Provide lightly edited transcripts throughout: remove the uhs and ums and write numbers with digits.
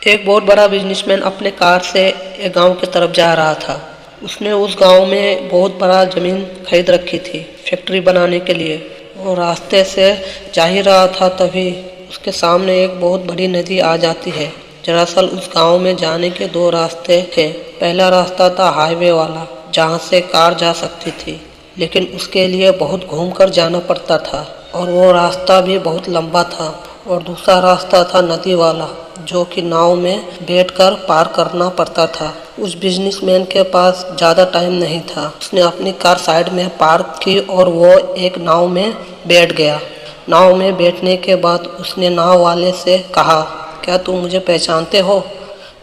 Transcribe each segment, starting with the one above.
एक बहुत बड़ा बिजनेसमैन अपने कार से एक गांव की तरफ जा रहा था। उसने उस गांव में बहुत बड़ा ज़मीन खरीद रखी थी फैक्ट्री बनाने के लिए। वो रास्ते से जा ही रहा था, तभी उसके सामने एक बहुत बड़ी नदी आ जाती है। दरअसल उस गांव में जाने के दो रास्ते थे। पहला रास्ता था हाईवे वाला, जहां से कार जा सकती थी, लेकिन उसके लिए बहुत घूमकर जाना पड़ता था और वो रास्ता भी बहुत लंबा था। और दूसरा रास्ता था नदी वाला, जो कि नाव में बैठकर पार करना पड़ता था। उस बिजनेसमैन के पास ज़्यादा टाइम नहीं था। उसने अपनी कार साइड में पार्क की और वो एक नाव में बैठ गया। नाव में बैठने के बाद उसने नाव वाले से कहा, क्या तुम मुझे पहचानते हो?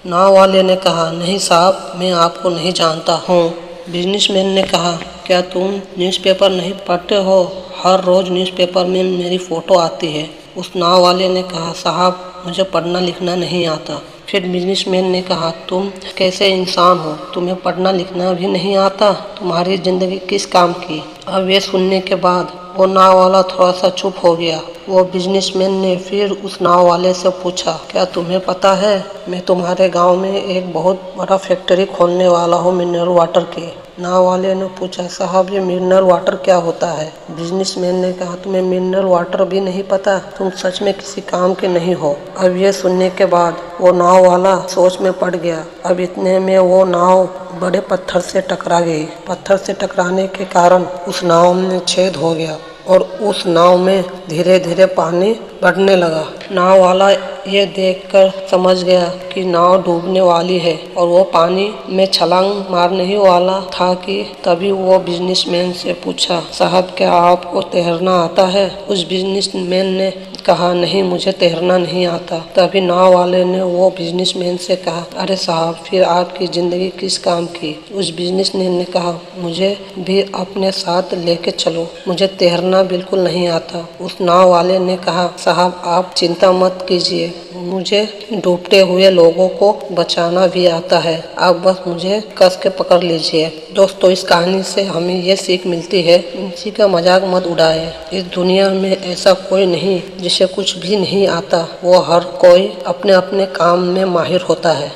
नाव वाले ने कहा, नहीं साहब, मैं आपको नहीं जानता हूँ। बिजनेसमैन ने कहा, क्या तुम न्यूज़पेपर नहीं पढ़ते हो? हर रोज़ न्यूज़पेपर में मेरी फ़ोटो आती है। उस नाव वाले ने कहा, साहब, मुझे पढ़ना लिखना नहीं आता। फिर बिजनेसमैन ने कहा, तुम कैसे इंसान हो? तुम्हें पढ़ना लिखना भी नहीं आता? तुम्हारी ज़िंदगी किस काम की? अब ये सुनने के बाद वो नाव वाला थोड़ा सा चुप हो गया। वो बिजनेसमैन ने फिर उस नाव वाले से पूछा, क्या तुम्हें पता है, मैं तुम्हारे गांव में एक बहुत बड़ा फैक्ट्री खोलने वाला हूँ मिनरल वाटर की। नाव वाले ने पूछा, साहब, ये मिनरल वाटर क्या होता है? बिजनेसमैन ने कहा, तुम्हें मिनरल वाटर भी नहीं पता? तुम सच में किसी काम के नहीं हो। अब ये सुनने के बाद वो नाव वाला सोच में पड़ गया। अब इतने में वो नाव बड़े पत्थर से टकरा गई। पत्थर से टकराने के कारण उस नाव में छेद हो गया और उस नाव में धीरे धीरे पानी बढ़ने लगा। नाव वाला ये देखकर समझ गया कि नाव डूबने वाली है और वो पानी में छलांग मारने ही वाला था कि तभी वो बिजनेसमैन से पूछा, साहब, क्या आपको तैरना आता है? उस बिजनेसमैन ने कहा, नहीं, मुझे तैरना नहीं आता। तभी नाव वाले ने वो बिजनेसमैन से कहा, अरे साहब, फिर आपकी ज़िंदगी किस काम की? उस बिजनेसमैन ने कहा, मुझे भी अपने साथ लेके चलो, मुझे तैरना बिल्कुल नहीं आता। उस नाव वाले ने कहा, साहब, आप चिंता मत कीजिए, मुझे डूबते हुए लोगों को बचाना भी आता है। आप बस मुझे कस के पकड़ लीजिए। दोस्तों, इस कहानी से हमें ये सीख मिलती है, किसी का मजाक मत उड़ाए। इस दुनिया में ऐसा कोई नहीं जिसे कुछ भी नहीं आता। वो हर कोई अपने अपने काम में माहिर होता है।